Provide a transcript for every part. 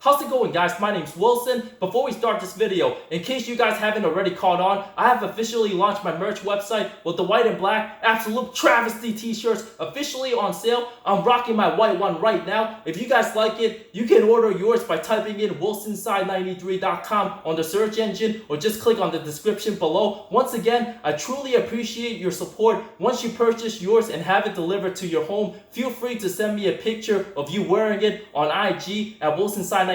How's it going, guys? My name's Wilson. Before we start this video, in case you guys haven't already caught on, I have officially launched my merch website with the white and black Absolute Travesty t-shirts officially on sale. I'm rocking my white one right now. If you guys like it, you can order yours by typing in wilsonside93.com on the search engine or just click on the description below. Once again, I truly appreciate your support. Once you purchase yours and have it delivered to your home, feel free to send me a picture of you wearing it on IG at wilsonside93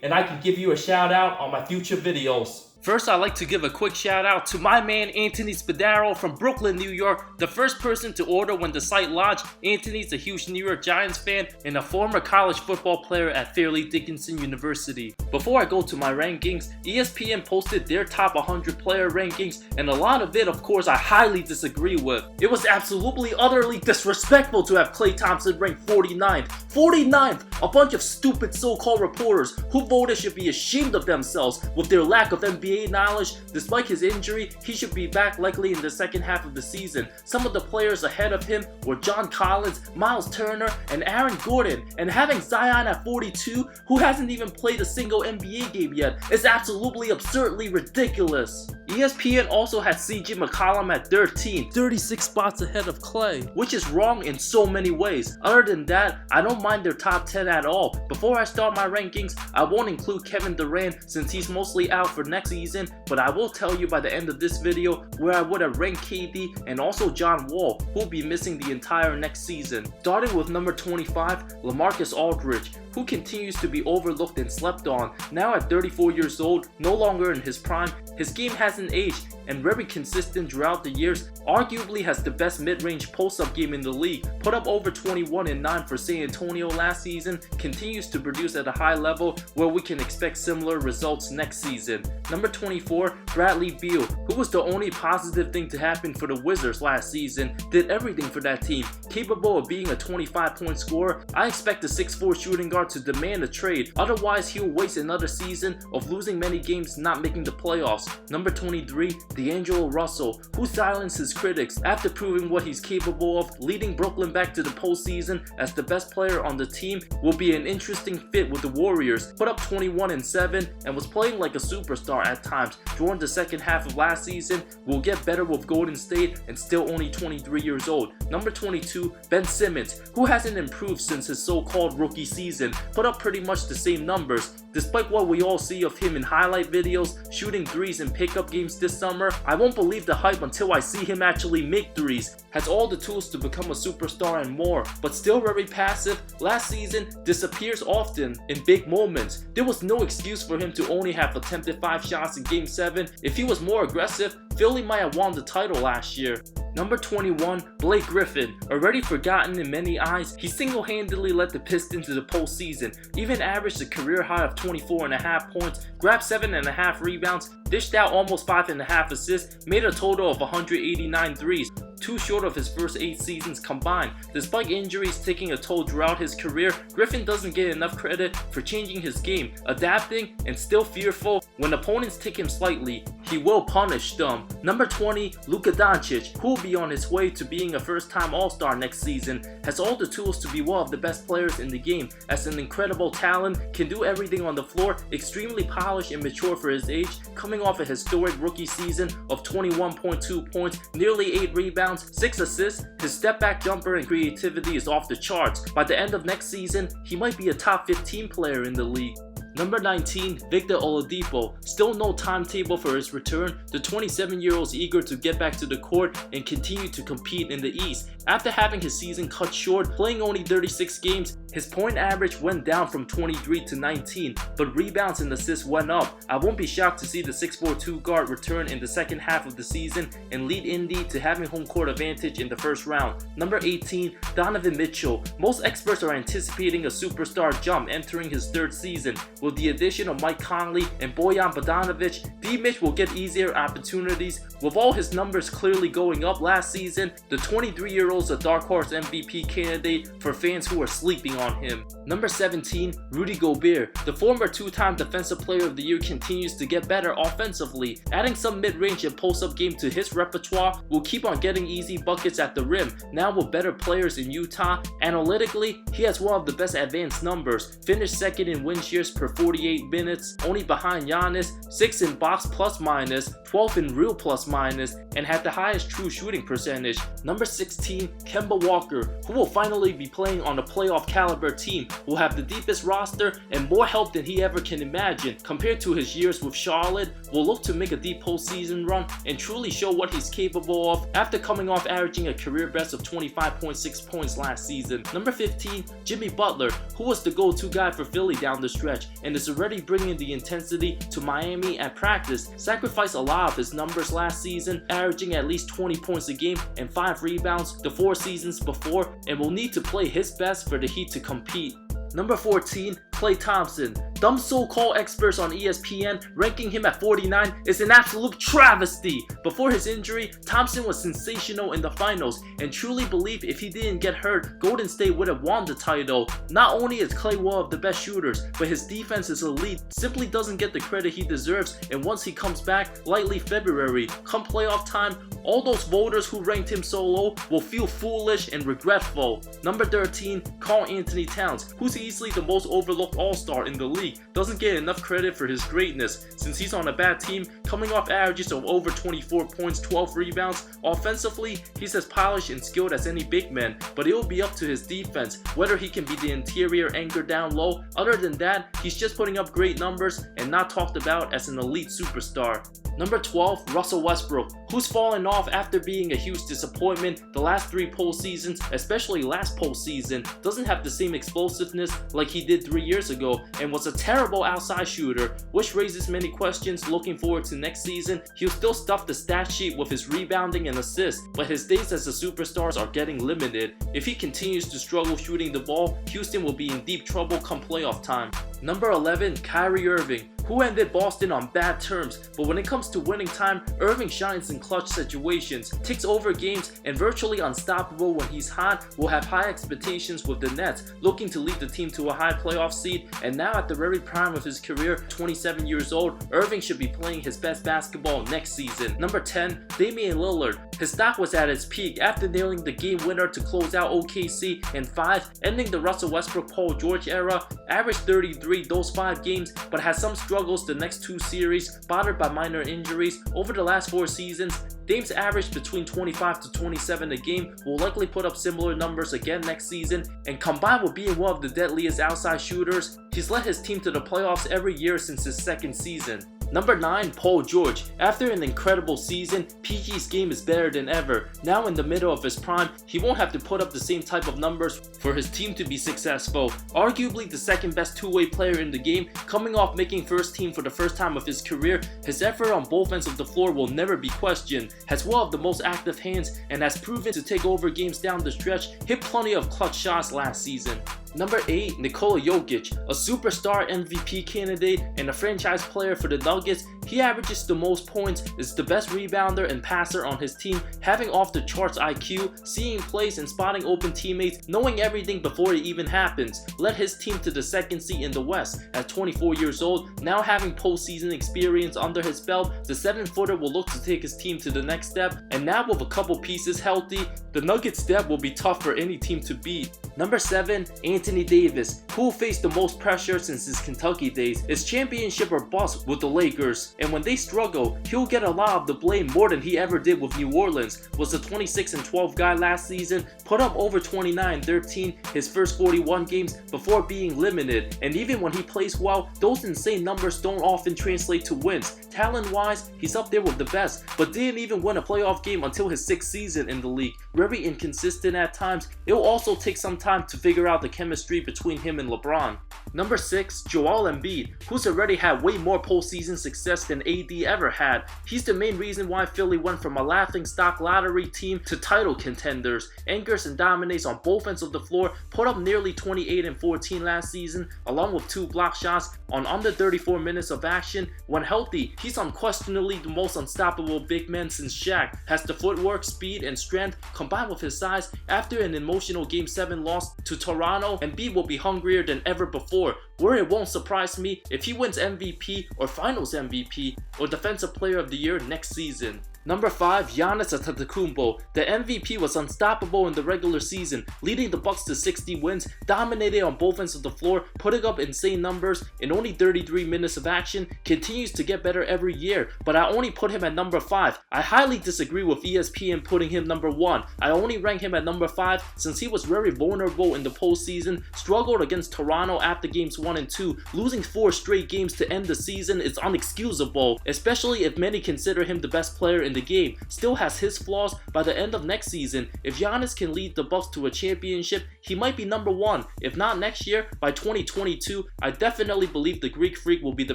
and I can give you a shout out on my future videos. First, I'd like to give a quick shout out to my man Anthony Spadaro from Brooklyn, New York, the first person to order when the site launched. Anthony's a huge New York Giants fan and a former college football player at Fairleigh Dickinson University. Before I go to my rankings, ESPN posted their top 100 player rankings, and a lot of it, of course, I highly disagree with. It was absolutely, utterly disrespectful to have Klay Thompson ranked 49th. 49th! A bunch of stupid so-called reporters who voted should be ashamed of themselves with their lack of NBA knowledge. Despite his injury, he should be back likely in the second half of the season. Some of the players ahead of him were John Collins, Miles Turner, and Aaron Gordon, and having Zion at 42, who hasn't even played a single NBA game yet, is absolutely absurdly ridiculous. ESPN also had CJ McCollum at 13, 36 spots ahead of Klay, which is wrong in so many ways. Other than that, I don't mind their top 10 at all. Before I start my rankings, I won't include Kevin Durant since he's mostly out for next season, but I will tell you by the end of this video where I would have ranked KD and also John Wall, who will be missing the entire next season. Starting with number 25, LaMarcus Aldridge, who continues to be overlooked and slept on. Now at 34 years old, no longer in his prime, his game hasn't aged and very consistent throughout the years, arguably has the best mid-range post-up game in the league, put up over 21 and 9 for San Antonio last season, continues to produce at a high level where we can expect similar results next season. Number 24, Bradley Beal, who was the only positive thing to happen for the Wizards last season, did everything for that team, capable of being a 25-point scorer. I expect the 6'4 shooting guard to demand a trade, otherwise he'll waste another season of losing many games not making the playoffs. Number 23, D'Angelo Russell, who silenced his critics after proving what he's capable of, leading Brooklyn back to the postseason as the best player on the team, will be an interesting fit with the Warriors. Put up 21 and 7 and was playing like a superstar at times during the second half of last season. Will get better with Golden State and still only 23 years old. Number 22, Ben Simmons, who hasn't improved since his so-called rookie season, put up pretty much the same numbers. Despite what we all see of him in highlight videos, shooting threes in pickup games this summer, I won't believe the hype until I see him actually make threes. Has all the tools to become a superstar and more, but still very passive. Last season, disappears often in big moments. There was no excuse for him to only have attempted 5 shots in Game 7. If he was more aggressive, Philly might have won the title last year. Number 21, Blake Griffin. Already forgotten in many eyes, he single-handedly led the Pistons to the postseason, even averaged a career high of 24.5 points, grabbed 7.5 rebounds, dished out almost 5.5 assists, made a total of 189 threes. Too short of his first 8 seasons combined. Despite injuries taking a toll throughout his career, Griffin doesn't get enough credit for changing his game, adapting, and still fearful. When opponents take him slightly, he will punish them. Number 20, Luka Doncic, who will be on his way to being a first-time All-Star next season, has all the tools to be one of the best players in the game. As an incredible talent, can do everything on the floor, extremely polished and mature for his age, coming off a historic rookie season of 21.2 points, nearly 8 rebounds, 6 assists. His step-back jumper and creativity is off the charts. By the end of next season, he might be a top 15 player in the league. Number 19, Victor Oladipo. Still no timetable for his return. The 27-year-old is eager to get back to the court and continue to compete in the East. After having his season cut short, playing only 36 games, his point average went down from 23 to 19, but rebounds and assists went up. I won't be shocked to see the 6'4" guard return in the second half of the season and lead Indy to having home court advantage in the first round. Number 18, Donovan Mitchell. Most experts are anticipating a superstar jump entering his 3rd season. With the addition of Mike Conley and Bojan Bogdanovic, D-Mitch will get easier opportunities. With all his numbers clearly going up last season, the 23-year-old is a dark horse MVP candidate for fans who are sleeping on him. Number 17, Rudy Gobert. The former 2-time Defensive Player of the Year continues to get better offensively. Adding some mid-range and post-up game to his repertoire will keep on getting easy buckets at the rim. Now with better players in Utah, analytically, he has one of the best advanced numbers. Finished second in win shares per 48 minutes, only behind Giannis, 6th in box plus minus, 12th in real plus minus, and had the highest true shooting percentage. Number 16, Kemba Walker, who will finally be playing on a playoff caliber team, will have the deepest roster and more help than he ever can imagine. Compared to his years with Charlotte, will look to make a deep postseason run and truly show what he's capable of after coming off averaging a career best of 25.6 points last season. Number 15, Jimmy Butler, who was the go-to guy for Philly down the stretch and is already bringing the intensity to Miami at practice. Sacrificed a lot of his numbers last season, averaging at least 20 points a game and 5 rebounds the 4 seasons before, and will need to play his best for the Heat to compete. Number 14, Klay Thompson. Dumb so-called experts on ESPN ranking him at 49 is an absolute travesty. Before his injury, Thompson was sensational in the finals and truly believed if he didn't get hurt, Golden State would have won the title. Not only is Klay one of the best shooters, but his defense is elite, simply doesn't get the credit he deserves, and once he comes back, likely February, come playoff time, all those voters who ranked him so low will feel foolish and regretful. Number 13, Karl-Anthony Towns, who's easily the most overlooked all-star in the league, doesn't get enough credit for his greatness since he's on a bad team, coming off averages of over 24 points, 12 rebounds. Offensively, he's as polished and skilled as any big man, but it will be up to his defense, whether he can be the interior anchor down low. Other than that, he's just putting up great numbers and not talked about as an elite superstar. Number 12, Russell Westbrook, who's fallen off after being a huge disappointment the last 3 postseasons, especially last postseason. Doesn't have the same explosiveness like he did 3 years ago and was a terrible outside shooter, which raises many questions looking forward to next season. He'll still stuff the stat sheet with his rebounding and assists, but his days as a superstar are getting limited. If he continues to struggle shooting the ball, Houston will be in deep trouble come playoff time. Number 11, Kyrie Irving, who ended Boston on bad terms, but when it comes to winning time, Irving shines in clutch situations, takes over games, and virtually unstoppable when he's hot. Will have high expectations with the Nets, looking to lead the team to a high playoff seed, and now at the very prime of his career, 27 years old, Irving should be playing his best basketball next season. Number 10, Damian Lillard. His stock was at its peak after nailing the game winner to close out OKC in 5, ending the Russell Westbrook Paul George era, averaged 33 those 5 games, but had some struggles the next 2 series, bothered by minor injuries. Over the last 4 seasons, Dame's averaged between 25 to 27 a game, will likely put up similar numbers again next season, and combined with being one of the deadliest outside shooters, he's led his team to the playoffs every year since his 2nd season. Number 9, Paul George. After an incredible season, PG's game is better than ever. Now in the middle of his prime, he won't have to put up the same type of numbers for his team to be successful. Arguably the 2nd best two-way player in the game, coming off making first team for the first time of his career, his effort on both ends of the floor will never be questioned, has one of the most active hands, and has proven to take over games down the stretch, hit plenty of clutch shots last season. Number 8, Nikola Jokic, a superstar MVP candidate and a franchise player for the Nuggets. He averages the most points, is the best rebounder and passer on his team, having off the charts IQ, seeing plays and spotting open teammates, knowing everything before it even happens. Led his team to the 2nd seed in the West at 24 years old. Now having postseason experience under his belt, the 7-footer will look to take his team to the next step, and now with a couple pieces healthy, the Nuggets depth will be tough for any team to beat. Number 7, Anthony Davis, who will face the most pressure since his Kentucky days. It's championship or bust with the Lakers, and when they struggle, he'll get a lot of the blame more than he ever did with New Orleans. Was a 26-12 guy last season, put up over 29-13 his first 41 games before being limited, and even when he plays well, those insane numbers don't often translate to wins. Talent-wise, he's up there with the best, but didn't even win a playoff game until his 6th season in the league. Very inconsistent at times. It will also take some time to figure out the chemistry between him and LeBron. Number 6, Joel Embiid, who's already had way more postseason success than AD ever had. He's the main reason why Philly went from a laughingstock lottery team to title contenders. Anchors and dominates on both ends of the floor, put up nearly 28 and 14 last season, along with 2 block shots on under 34 minutes of action. When healthy, he's unquestionably the most unstoppable big man since Shaq. Has the footwork, speed, and strength combined with his size. After an emotional Game 7 loss to Toronto, Embiid will be hungrier than ever before, where it won't surprise me if he wins MVP or Finals MVP or Defensive Player of the Year next season. Number 5, Giannis Antetokounmpo. The MVP was unstoppable in the regular season, leading the Bucks to 60 wins, dominated on both ends of the floor, putting up insane numbers in only 33 minutes of action, continues to get better every year, but I only put him at number 5. I highly disagree with ESPN putting him number 1. I only rank him at number 5 since he was very vulnerable in the postseason, struggled against Toronto after games 1 and 2, losing 4 straight games to end the season is unexcusable, especially if many consider him the best player in the game. Still has his flaws. By the end of next season, if Giannis can lead the Bucks to a championship, he might be number 1. If not next year, by 2022, I definitely believe the Greek Freak will be the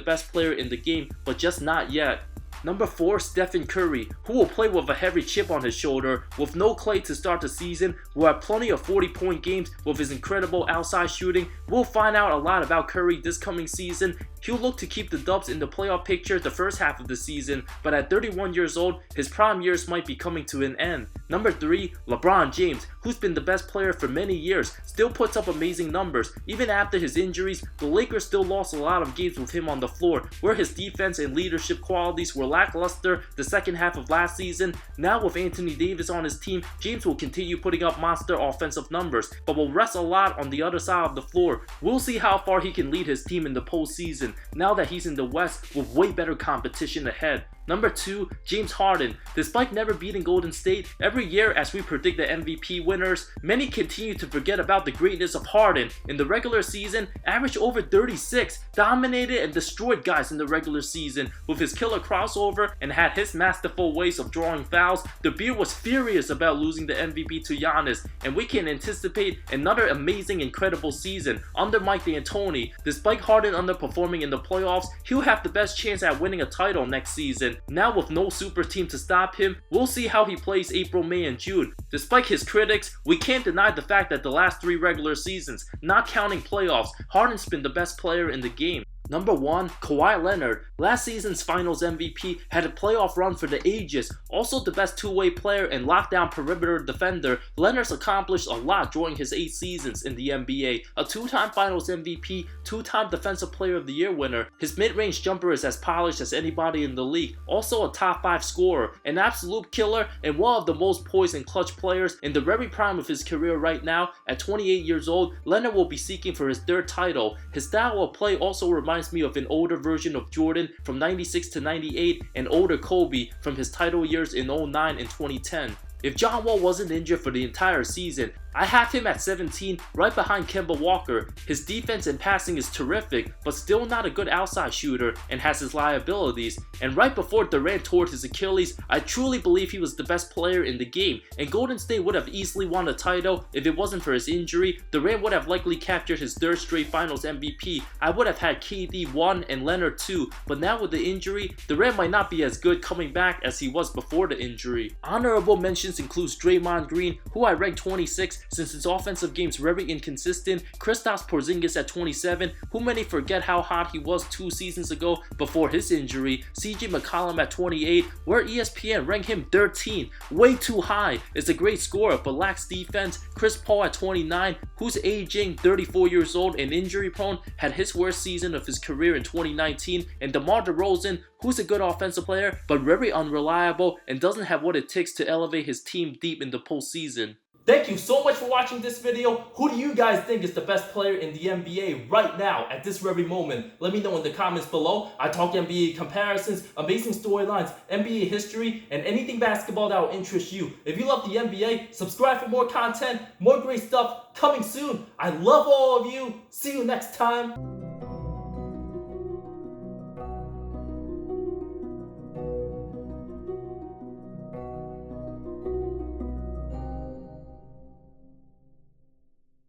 best player in the game, but just not yet. Number 4, Stephen Curry, who will play with a heavy chip on his shoulder. With no Klay to start the season, will have plenty of 40-point games with his incredible outside shooting. We'll find out a lot about Curry this coming season. He'll look to keep the Dubs in the playoff picture the first half of the season, but at 31 years old, his prime years might be coming to an end. Number 3, LeBron James, who's been the best player for many years, still puts up amazing numbers. Even after his injuries, the Lakers still lost a lot of games with him on the floor, where his defense and leadership qualities were lackluster the second half of last season. Now with Anthony Davis on his team, James will continue putting up monster offensive numbers, but will rest a lot on the other side of the floor. We'll see how far he can lead his team in the postseason, now that he's in the West with way better competition ahead. Number 2, James Harden. Despite never beating Golden State, every year as we predict the MVP winners, many continue to forget about the greatness of Harden. In the regular season, averaged over 36, dominated and destroyed guys in the regular season with his killer crossover and had his masterful ways of drawing fouls. The Beal was furious about losing the MVP to Giannis, and we can anticipate another amazing, incredible season under Mike D'Antoni. Despite Harden underperforming in the playoffs, he'll have the best chance at winning a title next season. Now with no super team to stop him, we'll see how he plays April, May, and June. Despite his critics, we can't deny the fact that the last 3 regular seasons, not counting playoffs, Harden's been the best player in the game. Number 1, Kawhi Leonard. Last season's Finals MVP, had a playoff run for the ages. Also the best two-way player and lockdown perimeter defender, Leonard's accomplished a lot during his 8 seasons in the NBA. A 2-time Finals MVP, 2-time Defensive Player of the Year winner. His mid-range jumper is as polished as anybody in the league. Also a top 5 scorer, an absolute killer, and one of the most poised and clutch players in the very prime of his career right now. At 28 years old, Leonard will be seeking for his 3rd title. His style of play also reminds me of an older version of Jordan from 96 to 98 and older Kobe from his title years in 09 and 2010. If John Wall wasn't injured for the entire season, I have him at 17, right behind Kemba Walker. His defense and passing is terrific, but still not a good outside shooter and has his liabilities. And right before Durant tore his Achilles, I truly believe he was the best player in the game, and Golden State would have easily won the title if it wasn't for his injury. Durant would have likely captured his 3rd straight Finals MVP. I would have had KD 1 and Leonard 2, but now with the injury, Durant might not be as good coming back as he was before the injury. Honorable mentions includes Draymond Green, who I ranked 26 since his offensive game's very inconsistent, Kristaps Porzingis at 27, who many forget how hot he was 2 seasons ago before his injury, CJ McCollum at 28, where ESPN ranked him 13, way too high, is a great scorer but lacks defense, Chris Paul at 29, who's aging, 34 years old and injury prone, had his worst season of his career in 2019, and DeMar DeRozan, who's a good offensive player but very unreliable and doesn't have what it takes to elevate his team deep in the postseason. Thank you so much for watching this video. Who do you guys think is the best player in the NBA right now at this very moment? Let me know in the comments below. I talk NBA comparisons, amazing storylines, NBA history, and anything basketball that will interest you. If you love the NBA, subscribe for more content, more great stuff coming soon. I love all of you. See you next time.